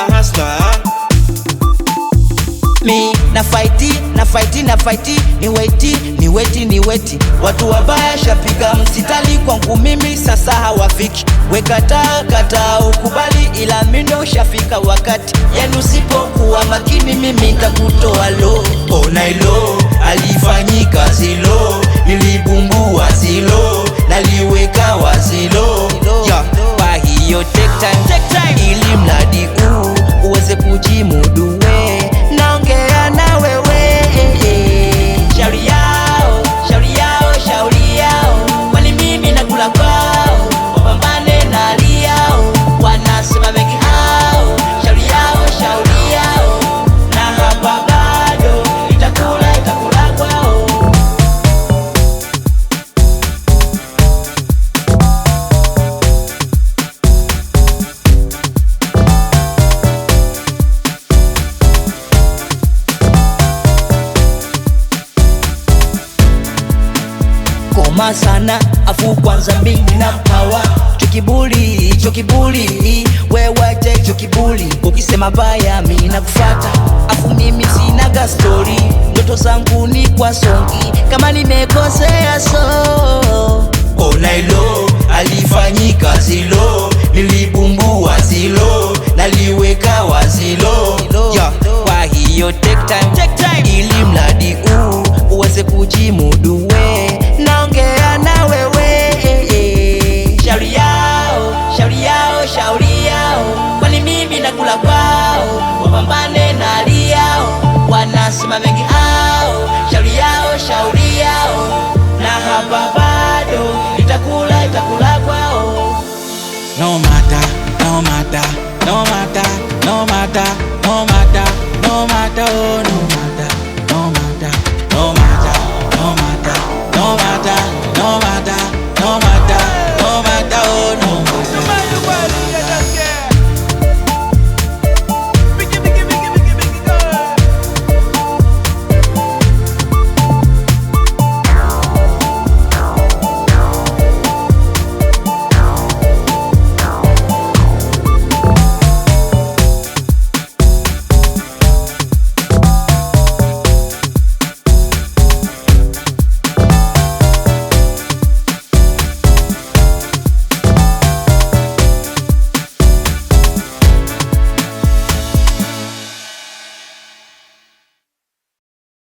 mahasla. Mi na fighti ni weti watu wabaya shapiga msitali kwangu mimi sasa hawafiki. Wekata ukubali ila mindo shafika wakati yenu sipokuwa makini mimi nitakutoa lo. Ona ilo alifanyika zilo, nilibumbua zilo, naliweka wazilo kwa hiyo take time ili mradi uweze kujimudu. Naongea na wewe shauri yao kwani mimi nakula kwao, wapambane na hali yao, wanasema mengi hao. Shauri yao na hapa bado itakula kwao. Koma sana afu kwanza mimi na mpawa chokibuli wewe chokibuli. Ukisema baya mimi nakufata afu mimi sina story. Ndoto zangu ni kwa songi kama nimekosea so. Ona ilo alifanyika zilo, nilibumbua zilo, naliweka wazilo kwa hiyo take time ili mradi uweze kujimudu. Naongea na wewe shauri yao kwani mimi nakula kwao, wapambane na hali yao, wanasema mengi hao. Shauri yao na hapa bado itakula kwao. No matter, oh no.